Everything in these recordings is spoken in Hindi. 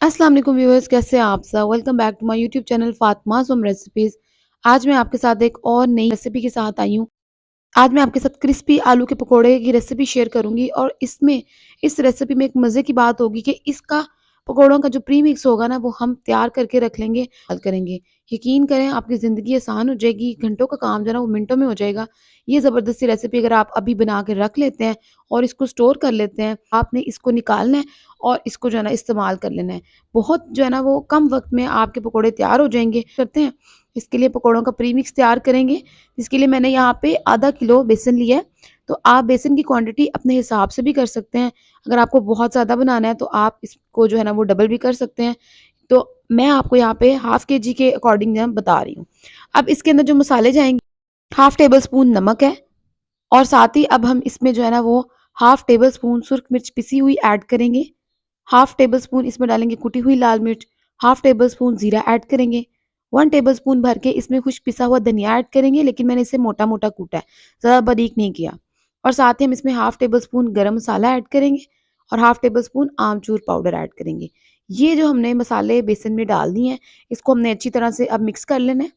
अस्सलाम वालेकुम व्यूअर्स, कैसे हैं आप सब। Welcome back to my YouTube channel Fatima's home recipes. आज मैं आपके साथ एक और नई रेसिपी के साथ आई हूँ। आज मैं आपके साथ क्रिस्पी आलू के पकोड़े की रेसिपी शेयर करूँगी और इसमें इस रेसिपी में एक मज़े की बात होगी कि इसका पकोड़ों का जो प्री मिक्स होगा ना वो हम तैयार करके रख लेंगे, हल करेंगे। यकीन करें आपकी ज़िंदगी आसान हो जाएगी, घंटों का काम जो है ना वो मिनटों में हो जाएगा। ये ज़बरदस्ती रेसिपी अगर आप अभी बना के रख लेते हैं और इसको स्टोर कर लेते हैं, आपने इसको निकालना है और इसको जो है ना इस्तेमाल कर लेना है। बहुत जो है ना वो कम वक़्त में आपके पकोड़े तैयार हो जाएँगे। करते हैं, इसके लिए पकोड़ों का प्री मिक्स तैयार करेंगे। इसके लिए मैंने यहाँ पे आधा किलो बेसन लिया है। तो आप बेसन की क्वांटिटी अपने हिसाब से भी कर सकते हैं। अगर आपको बहुत ज़्यादा बनाना है तो आप इसको जो है ना वो डबल भी कर सकते हैं। तो मैं आपको यहाँ पे हाफ़ केजी के अकॉर्डिंग जो है बता रही हूँ। अब इसके अंदर जो मसाले जाएँगे, हाफ़ टेबल स्पून नमक है और साथ ही अब हम इसमें जो है ना वो हाफ़ टेबल स्पून सुर्ख मिर्च पिसी हुई ऐड करेंगे। हाफ़ टेबल स्पून इसमें डालेंगे कुटी हुई लाल मिर्च, हाफ़ टेबल स्पून ज़ीरा ऐड करेंगे, 1 टेबल स्पून भर के इसमें कुछ पिसा हुआ धनिया ऐड करेंगे, लेकिन मैंने इसे मोटा-मोटा कूटा है, ज़्यादा बारीक नहीं किया। और साथ ही हम इसमें हाफ़ टेबल स्पून गरम मसाला ऐड करेंगे और हाफ़ टेबल स्पून आमचूर पाउडर ऐड करेंगे। ये जो हमने मसाले बेसन में डाल दिए हैं, इसको हमने अच्छी तरह से अब मिक्स कर लेना है।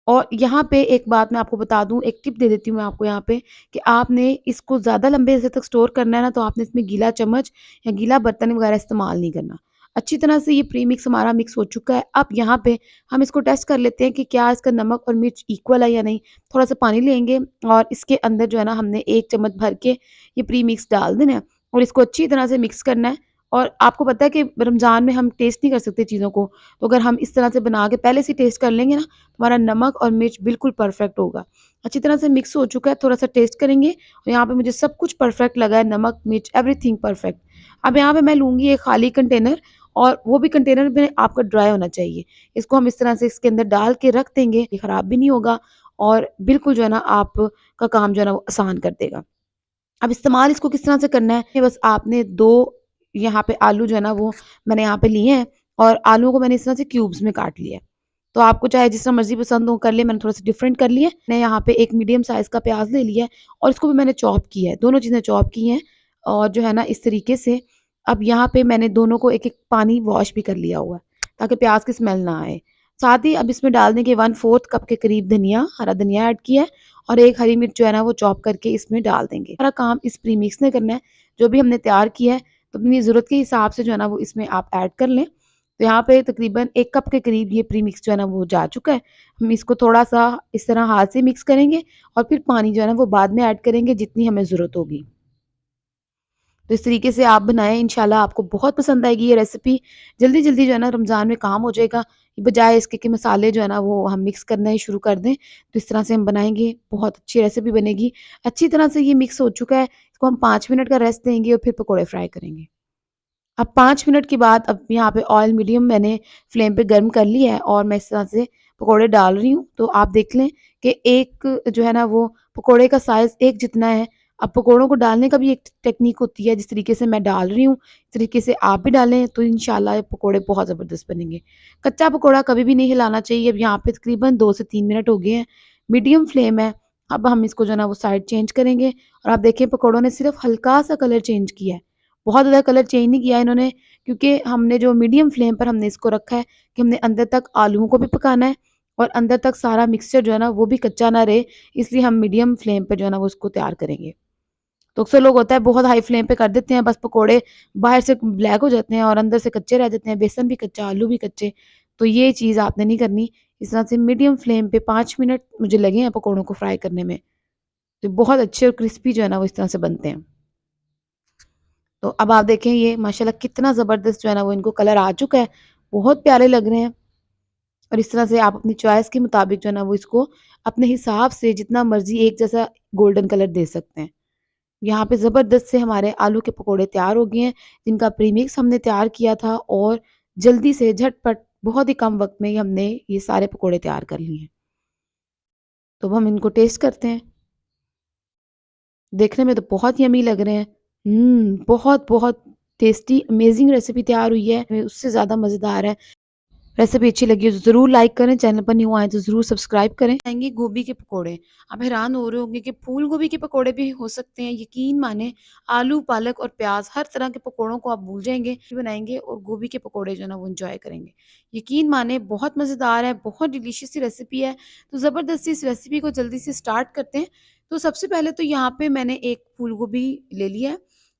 और यहाँ पे एक बात मैं आपको बता दूँ, एक टिप दे देती हूँ मैं आपको यहाँ पे कि आपने इसको ज़्यादा लंबे समय तक स्टोर करना है ना, तो आपने इसमें गीला चम्मच या गीला बर्तन वगैरह इस्तेमाल नहीं करना। अच्छी तरह से ये प्री मिक्स हमारा मिक्स हो चुका है। अब यहाँ पे हम इसको टेस्ट कर लेते हैं कि क्या इसका नमक और मिर्च इक्वल है या नहीं। थोड़ा-सा पानी लेंगे और इसके अंदर जो है ना हमने 1 चम्मच भर के ये प्री मिक्स डाल देना है और इसको अच्छी तरह से मिक्स करना है। और आपको पता है कि रमज़ान में हम टेस्ट नहीं कर सकते चीज़ों को, तो अगर हम इस तरह से बना के पहले से टेस्ट कर लेंगे ना, हमारा नमक और मिर्च बिल्कुल परफेक्ट होगा। अच्छी तरह से मिक्स हो चुका है, थोड़ा-सा टेस्ट करेंगे और यहाँ पे मुझे सब कुछ परफेक्ट लगा है, नमक, मिर्च एवरीथिंग परफेक्ट। अब यहाँ पे मैं लूँगी एक खाली कंटेनर और वो भी कंटेनर में आपका ड्राई होना चाहिए। इसको हम इस तरह से इसके अंदर डाल के रख देंगे, ये खराब भी नहीं होगा और बिल्कुल जो है ना आपका काम जो है ना वो आसान कर देगा। अब इस्तेमाल इसको किस तरह से करना है, बस आपने 2 यहाँ पे आलू जो है ना वो मैंने यहाँ पे लिए हैं और आलूओं को मैंने इस तरह से क्यूब्स में काट लिया है। तो आपको चाहे जिस तरह मर्ज़ी पसंद हो कर लें, मैंने थोड़ा-सा डिफरेंट कर लिया है। मैंने यहाँ पे एक मीडियम साइज़ का प्याज़ ले लिया है और इसको भी मैंने चॉप किया है, दोनों चीज़ें चॉप की हैं और जो है ना इस तरीके से अब यहाँ पे मैंने दोनों को एक-एक पानी वॉश भी कर लिया हुआ है, ताकि प्याज़ की स्मेल ना आए। साथ ही अब इसमें डाल देंगे 1/4 कप के करीब धनिया, हरा धनिया ऐड किया है और 1 हरी मिर्च जो है ना वो चॉप करके इसमें डाल देंगे। सारा काम इस प्रीमिक्स ने करना है, जो भी हमने तैयार किया है, तो अपनी ज़रूरत के हिसाब से जो है ना वो इसमें आप ऐड कर लें। तो यहाँ पे तकरीबन 1 कप के करीब ये प्रीमिक्स जो है ना वो जा चुका है। हम इसको थोड़ा-सा इस तरह हाथ से मिक्स करेंगे और फिर पानी जो है ना वो बाद में ऐड करेंगे जितनी हमें ज़रूरत होगी। तो इस तरीके से आप बनाएँ, इंशाल्लाह आपको बहुत पसंद आएगी ये रेसिपी। जल्दी-जल्दी जो है ना रमज़ान में काम हो जाएगा, बजाए इसके कि मसाले जो है ना वो हम मिक्स करना ही शुरू कर दें। तो इस तरह से हम बनाएँगे, बहुत अच्छी रेसिपी बनेगी। अच्छी तरह से ये मिक्स हो चुका है, इसको हम 5 मिनट का रेस्ट देंगे और फिर पकौड़े फ्राई करेंगे। अब 5 मिनट के बाद अब यहाँ पे ऑयल मीडियम मैंने फ्लेम पे गर्म कर लिया है और मैं इस तरह से पकोड़े डाल रही हूँ। तो आप देख लें कि एक जो है ना वो पकोड़े का साइज़ एक जितना है। अब पकोड़ों को डालने का भी एक टेक्नीक होती है, जिस तरीके से मैं डाल रही हूँ, इस तरीके से आप भी डालें तो इंशाल्लाह ये पकोड़े बहुत ज़बरदस्त बनेंगे। कच्चा पकोड़ा कभी भी नहीं हिलाना चाहिए। अब यहाँ पे तकरीबन 2 से 3 मिनट हो गए हैं, मीडियम फ्लेम है। अब हम इसको जो है ना वो साइड चेंज करेंगे और आप देखें पकोड़ों ने सिर्फ़ हल्का-सा कलर चेंज किया है। बहुत ज़्यादा कलर चेंज नहीं किया इन्होंने, क्योंकि हमने जो मीडियम फ्लेम पर हमने इसको रखा है कि हमने अंदर तक आलूओं को भी पकाना है और अंदर तक सारा मिक्सचर जो है ना वो भी कच्चा ना रहे, इसलिए हम मीडियम फ्लेम पे जो है ना वो उसको तैयार करेंगे। तो अक्सर लोग होता है बहुत हाई फ्लेम पे कर देते हैं, बस पकोड़े बाहर से ब्लैक हो जाते हैं और अंदर से कच्चे रह जाते हैं, बेसन भी कच्चा, आलू भी कच्चे। तो ये चीज़ आपने नहीं करनी। इस तरह से मीडियम फ्लेम पे 5 मिनट मुझे लगे हैं पकोड़ों को फ्राई करने में। तो बहुत अच्छे और क्रिस्पी जो है ना वो इस तरह से बनते हैं। तो अब आप देखें ये माशाल्लाह कितना ज़बरदस्त जो है ना वो इनको कलर आ चुका है, बहुत प्यारे लग रहे हैं। और इस तरह से आप अपनी चॉइस के मुताबिक जो है ना वो इसको अपने हिसाब से जितना मर्ज़ी एक जैसा गोल्डन कलर दे सकते हैं। यहाँ पे ज़बरदस्त से हमारे आलू के पकोड़े तैयार हो गए हैं, जिनका प्रीमिक्स हमने तैयार किया था और जल्दी से झटपट बहुत ही कम वक़्त में ही हमने ये सारे पकोड़े तैयार कर लिए हैं। तो अब हम इनको टेस्ट करते हैं। देखने में तो बहुत यम्मी लग रहे हैं। बहुत-बहुत टेस्टी अमेज़िंग रेसिपी तैयार हुई है, उससे ज़्यादा मज़ेदार है। रेसिपी अच्छी लगी हो तो ज़रूर लाइक करें, चैनल पर न्यू आए तो ज़रूर सब्सक्राइब करें। आएँगे गोभी के पकोड़े। आप हैरान हो रहे होंगे कि फूल गोभी के पकोड़े भी हो सकते हैं। यकीन माने आलू, पालक और प्याज़ हर तरह के पकोड़ों को आप भूल जाएँगे, बनाएँगे और गोभी के पकोड़े जो है ना वो एन्जॉय करेंगे। यकीन माने बहुत मज़ेदार है, बहुत डिलीशियस सी रेसिपी है। तो ज़बरदस्ती इस रेसिपी को जल्दी से स्टार्ट करते हैं। तो सबसे पहले तो यहाँ पे मैंने एक फूल गोभी ले लिया है,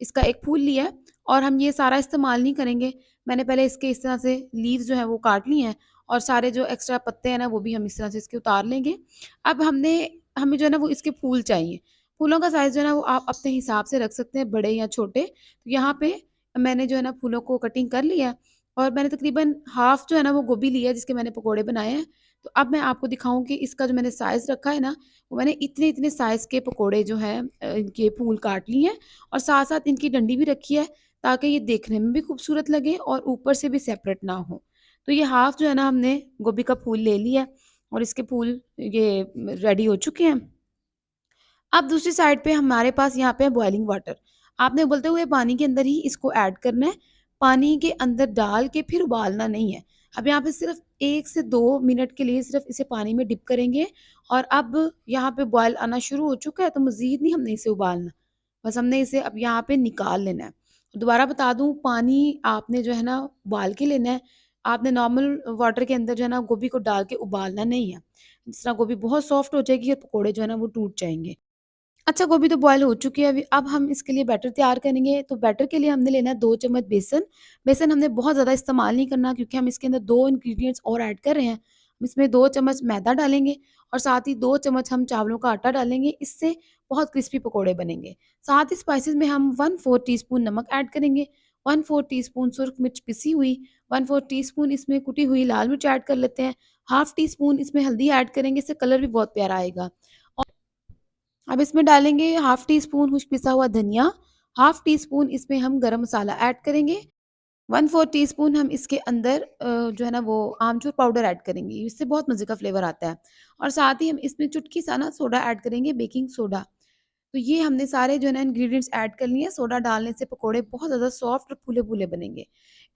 इसका एक फूल लिया है और हम ये सारा इस्तेमाल नहीं करेंगे। मैंने पहले इसके इस तरह से लीव्स जो हैं वो काट ली हैं और सारे जो एक्स्ट्रा पत्ते हैं ना वो भी हम इस तरह से इसके उतार लेंगे। अब हमें जो है ना वो इसके फूल चाहिए। फूलों का साइज़ जो है ना वो आप अपने हिसाब से रख सकते हैं, बड़े या छोटे। तो यहाँ पे मैंने जो है ना फूलों को कटिंग कर लिया है और मैंने तकरीबन हाफ़ जो है ना वो गोभी लिया है जिसके मैंने पकोड़े बनाए हैं। तो अब मैं आपको दिखाऊँ कि इसका जो मैंने साइज़ रखा है ना, वो मैंने इतने-इतने साइज़ के पकोड़े जो हैं इनके फूल काट लिए हैं और साथ-साथ इनकी डंडी भी रखी है ताकि ये देखने में भी खूबसूरत लगे और ऊपर से भी सेपरेट ना हो। तो ये हाफ़ जो है ना हमने गोभी का फूल ले लिया है और इसके फूल ये रेडी हो चुके हैं। अब दूसरी साइड पे हमारे पास यहाँ पे है बॉइलिंग वाटर। आपने उबलते हुए पानी के अंदर ही इसको ऐड करना है। पानी के अंदर डाल के फिर उबालना नहीं है। अब यहाँ पे सिर्फ़ 1 से 2 मिनट के लिए सिर्फ़ इसे पानी में डिप करेंगे और अब यहाँ पे बॉयल आना शुरू हो चुका है तो मज़ीद नहीं हमने इसे उबालना। बस हमने इसे अब यहाँ पे निकाल लेना है। दोबारा बता दूँ, पानी आपने जो है ना उबाल के लेना है। आपने नॉर्मल वाटर के अंदर जो है ना गोभी को डाल के उबालना नहीं है। जिस तरह गोभी बहुत सॉफ्ट हो जाएगी और पकोड़े जो है ना वो टूट जाएँगे। अच्छा, गोभी तो बॉयल हो चुकी है अभी। अब हम इसके लिए बैटर तैयार करेंगे। तो बैटर के लिए हमने लेना है 2 चम्मच बेसन। बेसन हमने बहुत ज़्यादा इस्तेमाल नहीं करना क्योंकि हम इसके अंदर 2 इंग्रीडिएंट्स और ऐड कर रहे हैं। हम इसमें 2 चम्मच मैदा डालेंगे और साथ ही 2 चम्मच हम चावलों का आटा डालेंगे। इससे बहुत क्रिस्पी पकोड़े बनेंगे। साथ ही स्पाइसेस में हम 1/4 टीस्पून नमक ऐड करेंगे, 1/4 टीस्पून सुरख मिर्च पिसी हुई, 1/4 टीस्पून इसमें कुटी हुई लाल मिर्च ऐड कर लेते हैं, हाफ टी स्पून इसमें हल्दी ऐड करेंगे, इससे कलर भी बहुत प्यारा आएगा। अब इसमें डालेंगे हाफ टी स्पून कुछ पिसा हुआ धनिया, हाफ टी स्पून इसमें हम गरम मसाला ऐड करेंगे, 1/4 टीस्पून हम इसके अंदर जो है ना वो आमचूर पाउडर ऐड करेंगे, इससे बहुत मज़े का फ्लेवर आता है और साथ ही हम इसमें चुटकी सा ना सोडा ऐड करेंगे, बेकिंग सोडा। तो ये हमने सारे जो है ना इंग्रीडिएंट्स ऐड कर लिए हैं। सोडा डालने से पकोड़े बहुत ज़्यादा सॉफ्ट और फूले-फूले बनेंगे।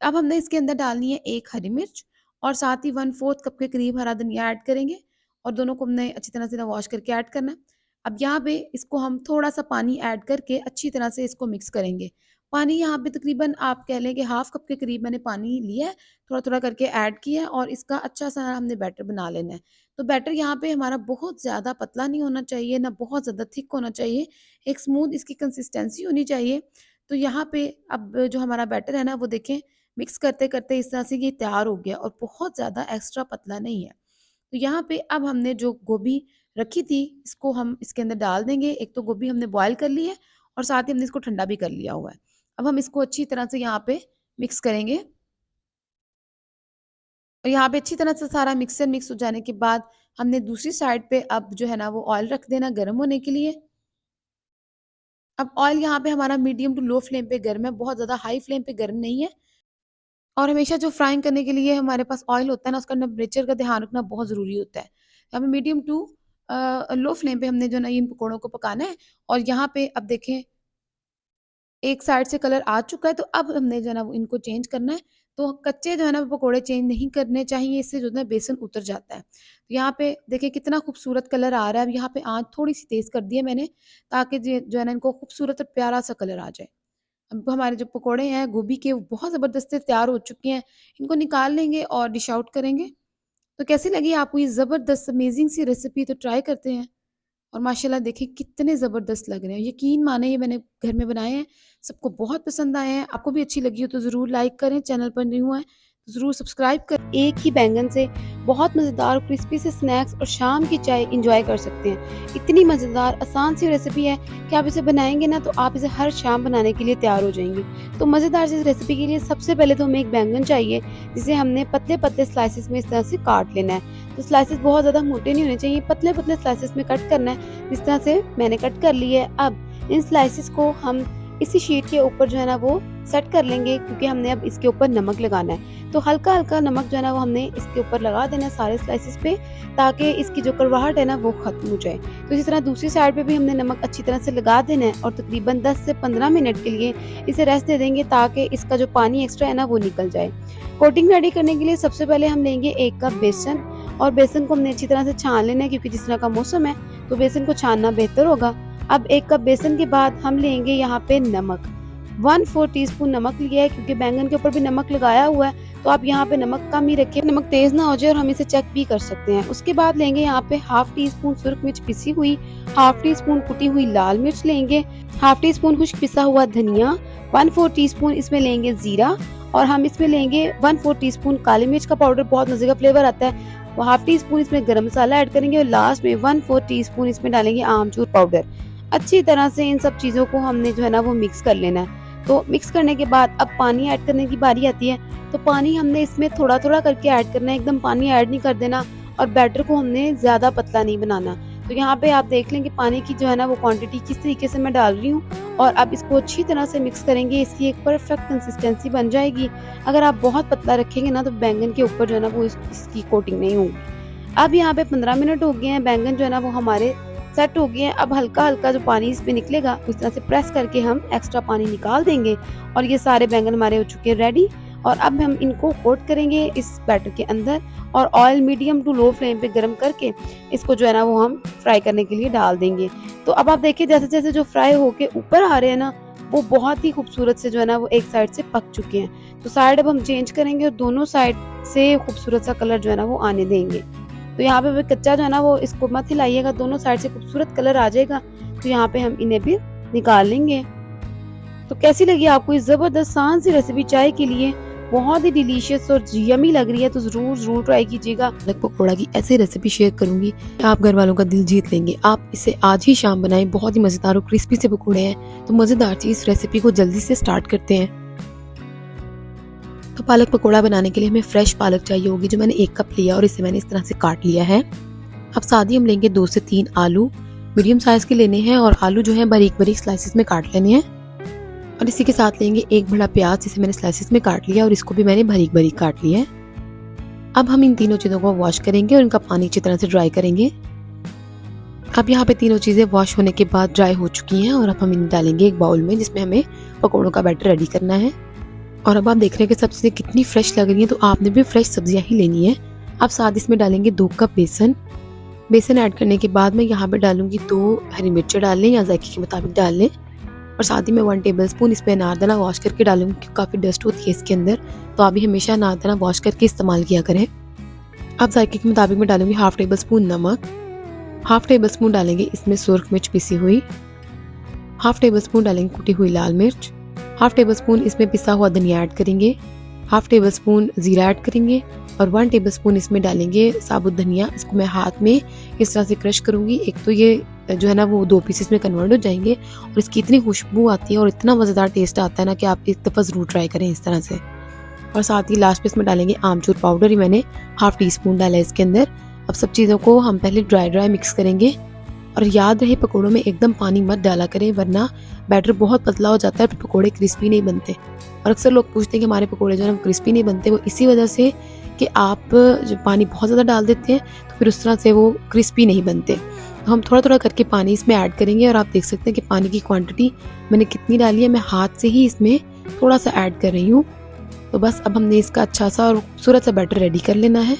अब हमने इसके अंदर डालनी है 1 हरी मिर्च और साथ ही 1/4 कप के करीब हरा धनिया ऐड करेंगे और दोनों को हमने अच्छी तरह से ना वॉश करके ऐड करना है। अब यहाँ पे इसको हम थोड़ा-सा पानी ऐड करके अच्छी तरह से इसको मिक्स करेंगे। पानी यहाँ पे तकरीबन आप कह लें कि हाफ़ कप के करीब मैंने पानी लिया है, थोड़ा-थोड़ा करके ऐड किया है और इसका अच्छा-सा हमने बैटर बना लेना है। तो बैटर यहाँ पे हमारा बहुत ज़्यादा पतला नहीं होना चाहिए, ना बहुत ज़्यादा थिक होना चाहिए, एक स्मूथ इसकी कंसिस्टेंसी होनी चाहिए। तो यहाँ पे अब जो हमारा बैटर है ना वो देखें, मिक्स करते-करते इस तरह से ये तैयार हो गया और बहुत ज़्यादा एक्स्ट्रा पतला नहीं है। तो यहाँ पे अब हमने जो गोभी रखी थी इसको हम इसके अंदर डाल देंगे। एक तो गोभी हमने बॉयल कर ली है और साथ ही हमने इसको ठंडा भी कर लिया हुआ है। अब हम इसको अच्छी तरह से यहाँ पे मिक्स करेंगे और यहाँ पे अच्छी तरह से सारा मिक्सर मिक्स हो जाने के बाद हमने दूसरी साइड पे अब जो है ना वो ऑयल रख देना गर्म होने के लिए। अब ऑयल यहाँ पे हमारा मीडियम टू लो फ्लेम पे गर्म है, बहुत ज़्यादा हाई फ्लेम पे गर्म नहीं है। और हमेशा जो फ्राइंग करने के लिए हमारे पास ऑयल होता है ना, उसका टेम्परेचर का ध्यान रखना बहुत ज़रूरी होता है। यहाँ पे मीडियम टू लो फ्लेम पे हमने जो है ना इन पकौड़ों को पकाना है और यहाँ पे अब देखें एक साइड से कलर आ चुका है, तो अब हमने जो है ना वो इनको चेंज करना है। तो कच्चे जो है ना वो पकोड़े चेंज नहीं करने चाहिए, इससे जो है ना बेसन उतर जाता है। तो यहाँ पे देखिए कितना खूबसूरत कलर आ रहा है। अब यहाँ पे आँच थोड़ी-सी तेज़ कर दी है मैंने ताकि जो है ना इनको खूबसूरत और प्यारा-सा कलर आ जाए। अब हमारे जो पकोड़े हैं गोभी के वो बहुत ज़बरदस्त से तैयार हो चुके हैं। इनको निकाल लेंगे और डिश आउट करेंगे। तो कैसी लगी आपको ये ज़बरदस्त अमेज़िंग सी रेसिपी? तो ट्राई करते हैं। और माशाल्लाह देखिए कितने ज़बरदस्त लग रहे हैं। यकीन माने ये मैंने घर में बनाए हैं, सबको बहुत पसंद आए हैं। आपको भी अच्छी लगी हो तो ज़रूर लाइक करें, चैनल पर न्यू हैं तो ज़रूर सब्सक्राइब करें। एक ही बैंगन से बहुत मज़ेदार और क्रिस्पी से स्नैक्स और शाम की चाय एंजॉय कर सकते हैं। इतनी मज़ेदार आसान सी रेसिपी है कि आप इसे बनाएँगे ना तो आप इसे हर शाम बनाने के लिए तैयार हो जाएँगे। तो मज़ेदार सी इस रेसिपी के लिए सबसे पहले तो हमें एक बैंगन चाहिए, जिसे हमने पतले-पतले स्लाइसेस में इस तरह से काट लेना है। तो स्लाइसेस बहुत ज़्यादा मोटे नहीं होने चाहिए, पतले-पतले स्लाइसेस में कट करना है। इस तरह से मैंने कट कर ली है। अब इन स्लाइसेस को हम इसी शीट के ऊपर जो है ना वो सेट कर लेंगे, क्योंकि हमने अब इसके ऊपर नमक लगाना है। तो हल्का हल्का नमक जो है ना वो हमने इसके ऊपर लगा देना है सारे स्लाइसेस पे, ताकि इसकी जो कड़वाहट है ना वो खत्म हो जाए। तो इसी तरह दूसरी साइड पे भी हमने नमक अच्छी तरह से लगा देना है और तकरीबन 10 से 15 मिनट के लिए इसे रेस्ट दे देंगे, ताकि इसका जो पानी एक्स्ट्रा है ना वो निकल जाए। कोटिंग रेडी करने के लिए सबसे पहले हम लेंगे 1 कप बेसन, और बेसन को हमने अच्छी तरह से छान लेना है, क्योंकि जिस तरह का मौसम है तो बेसन को छानना बेहतर होगा। अब 1 कप बेसन के बाद हम लेंगे यहाँ पे नमक, 1/4 टीस्पून नमक लिया है, क्योंकि बैंगन के ऊपर भी नमक लगाया हुआ है, तो आप यहाँ पे नमक कम ही रखें, नमक तेज ना हो जाए, और हम इसे चेक भी कर सकते हैं। उसके बाद लेंगे यहाँ पे 1/2 टीस्पून सुरख मिर्च पिसी हुई, 1/2 टीस्पून कुटी हुई लाल मिर्च लेंगे, 1/2 टीस्पून खुश्क पिसा हुआ धनिया, 1/4 टीस्पून इसमें लेंगे जीरा, और हम इसमें लेंगे 1/4 टीस्पून काली मिर्च का पाउडर, बहुत मजे का फ्लेवर आता है। 1/2 टीस्पून इसमें गरम मसाला ऐड करेंगे, और लास्ट में 1/4 टीस्पून इसमें डालेंगे आमचूर पाउडर। अच्छी तरह से इन सब चीजों को हमने जो है ना वो मिक्स कर लेना है। तो मिक्स करने के बाद अब पानी ऐड करने की बारी आती है। तो पानी हमने इसमें थोड़ा थोड़ा करके ऐड करना है, एकदम पानी ऐड नहीं कर देना, और बैटर को हमने ज्यादा पतला नहीं बनाना। तो यहाँ पे आप देख लें कि पानी की जो है ना वो क्वांटिटी किस तरीके से मैं डाल रही हूँ, और अब इसको अच्छी तरह से मिक्स करेंगे, इसकी एक परफेक्ट कंसिस्टेंसी बन जाएगी। अगर आप बहुत पतला रखेंगे ना तो बैंगन के ऊपर जो है ना वो इसकी कोटिंग नहीं होगी। अब यहाँ पे 15 मिनट हो गए हैं, बैंगन जो है ना वो हमारे सेट हो गए हैं। अब हल्का हल्का जो पानी इस पे निकलेगा उस तरह से प्रेस करके हम एक्स्ट्रा पानी निकाल देंगे, और ये सारे बैंगन हमारे हो चुके हैं रेडी। और अब हम इनको कोट करेंगे इस बैटर के अंदर, और oil medium to low flame पे गर्म करके इसको जो है ना वो हम फ्राई करने के लिए डाल देंगे। तो अब आप देखिए जैसे जैसे जो फ्राई होके ऊपर आ रहे हैं ना वो बहुत ही खूबसूरत से जो है ना वो एक साइड से पक चुके हैं। तो साइड अब हम चेंज करेंगे और दोनों साइड से खूबसूरत सा कलर जो है ना वो आने देंगे। तो यहाँ पे कच्चा जो है ना वो इसको मत हिलाइएगा, दोनों साइड से खूबसूरत कलर आ जाएगा। तो यहाँ पे हम इन्हें भी निकाल लेंगे। तो कैसी लगी आपको ये जबरदस्त आसान सी रेसिपी चाय के लिए? बहुत ही डिलीशियस और यमी लग रही है, तो जरूर ट्राई कीजिएगा। पालक पकौड़ा की ऐसी रेसिपी शेयर करूंगी, आप घर वालों का दिल जीत लेंगे। आप इसे आज ही शाम बनाएं, बहुत ही मजेदार और क्रिस्पी से पकौड़े हैं। तो मजेदार सी इस रेसिपी को जल्दी से स्टार्ट करते हैं। तो पालक पकौड़ा बनाने के लिए हमें फ्रेश पालक चाहिए होगी, जो मैंने 1 कप लिया और इसे मैंने इस तरह से काट लिया है। अब साथ ही हम लेंगे 2 से 3 आलू, मीडियम साइज के लेने हैं, और आलू जो है बारीक बारीक स्लाइसिस में काट लेने हैं। और इसी के साथ लेंगे 1 बड़ा प्याज, जिसे मैंने स्लाइसिस में काट लिया और इसको भी मैंने बारीक बारीक काट लिया है। अब हम इन तीनों चीजों को वॉश करेंगे और इनका पानी अच्छी तरह से ड्राई करेंगे। अब यहाँ पे तीनों चीजें वॉश होने के बाद ड्राई हो चुकी हैं, और अब हम इन्हें डालेंगे एक बाउल में, जिसमें हमें पकौड़ों का बैटर रेडी करना है। और अब आप देख रहे हैं कि सब चीजें कितनी फ्रेश लग रही हैं, तो आपने भी फ्रेश सब्जियां ही लेनी है। अब साथ इसमें डालेंगे 2 कप बेसन। बेसन ऐड करने के बाद मैं यहाँ पे डालूंगी 2 हरी मिर्चें डाल लें या जायके के मुताबिक डाल लें, और साथ ही मैं 1 टेबलस्पून इसमें अनारदाना वॉश करके डालूंगी, क्योंकि काफी डस्ट होती है इसके अंदर, तो आप भी हमेशा अनारदाना वॉश करके इस्तेमाल किया करें। अब जायके के मुताबिक मैं डालूंगी 1/2 टेबलस्पून नमक, 1/2 टेबलस्पून डालेंगे इसमें सुरख मिर्च पिसी हुई, 1/2 टेबलस्पून डालेंगे कुटी हुई लाल मिर्च, 1/2 टेबलस्पून इसमें पिसा हुआ धनिया ऐड करेंगे, 1/2 टेबलस्पून जीरा ऐड करेंगे, और 1 टेबलस्पून इसमें डालेंगे साबुत धनिया। इसको मैं हाथ में इस तरह से क्रश करूंगी। एक तो ये जो है ना वो 2 पीसेस में कन्वर्ट हो जाएंगे, और इसकी इतनी खुशबू आती है और इतना मजेदार टेस्ट आता है ना कि आप एक दफा जरूर ट्राई करें इस तरह से। और साथ ही लास्ट पे इसमें डालेंगे आमचूर पाउडर, ही मैंने 1/2 टीस्पून डाला है इसके अंदर। अब सब चीज़ों को हम पहले ड्राई मिक्स करेंगे, और याद रहे पकौड़ों में एकदम पानी मत डाला करें, वरना बैटर बहुत पतला हो जाता है, फिर पकौड़े क्रिस्पी नहीं बनते। और अक्सर लोग पूछते हैं कि हमारे पकौड़े जो है क्रिस्पी नहीं बनते, वो इसी वजह से कि आप जो पानी बहुत ज़्यादा डाल देते हैं, तो फिर उस तरह से वो क्रिस्पी नहीं बनते। तो हम थोड़ा थोड़ा करके पानी इसमें ऐड करेंगे, और आप देख सकते हैं कि पानी की क्वांटिटी मैंने कितनी डाली है, मैं हाथ से ही इसमें थोड़ा सा ऐड कर रही हूँ। तो बस अब हमने इसका अच्छा सा और खूबसूरत सा बैटर रेडी कर लेना है।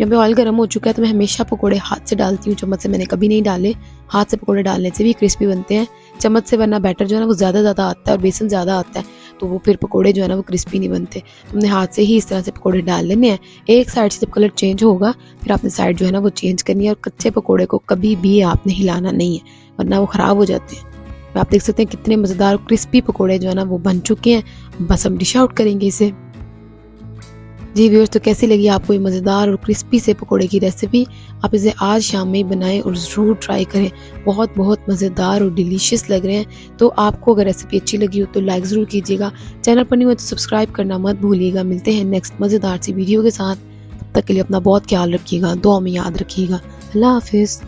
जब ऑयल गर्म हो चुका है तो मैं हमेशा पकोड़े हाथ से डालती हूँ, चम्मच से मैंने कभी नहीं डाले। हाथ से पकोड़े डालने से भी क्रिस्पी बनते हैं, चम्मच से वरना बैटर जो है ना वो ज़्यादा आता है और बेसन ज़्यादा आता है, तो वो फिर पकोड़े जो है ना वो क्रिस्पी नहीं बनते। तो हमने हाथ से ही इस तरह से पकोड़े डाल लेने हैं। एक साइड से जब कलर चेंज होगा फिर आपने साइड जो है ना वो चेंज करनी है, और कच्चे पकोड़े को कभी भी आपने हिलाना नहीं है, वरना वो ख़राब हो जाते हैं। तो आप देख सकते हैं कितने मज़ेदार क्रिस्पी पकोड़े जो है ना वो बन चुके हैं। बस हम डिश आउट करेंगे इसे। जी व्यूअर्स, तो कैसी लगी आपको ये मज़ेदार और क्रिस्पी से पकोड़े की रेसिपी? आप इसे आज शाम में ही बनाएं और ज़रूर ट्राई करें, बहुत बहुत मज़ेदार और डिलीशियस लग रहे हैं। तो आपको अगर रेसिपी अच्छी लगी हो तो लाइक ज़रूर कीजिएगा, चैनल पर नहीं हो तो सब्सक्राइब करना मत भूलिएगा। मिलते हैं नेक्स्ट मज़ेदार सी वीडियो के साथ, तब तक के लिए अपना बहुत ख्याल रखिएगा, दुआ में याद रखिएगा। अल्लाह हाफिज़।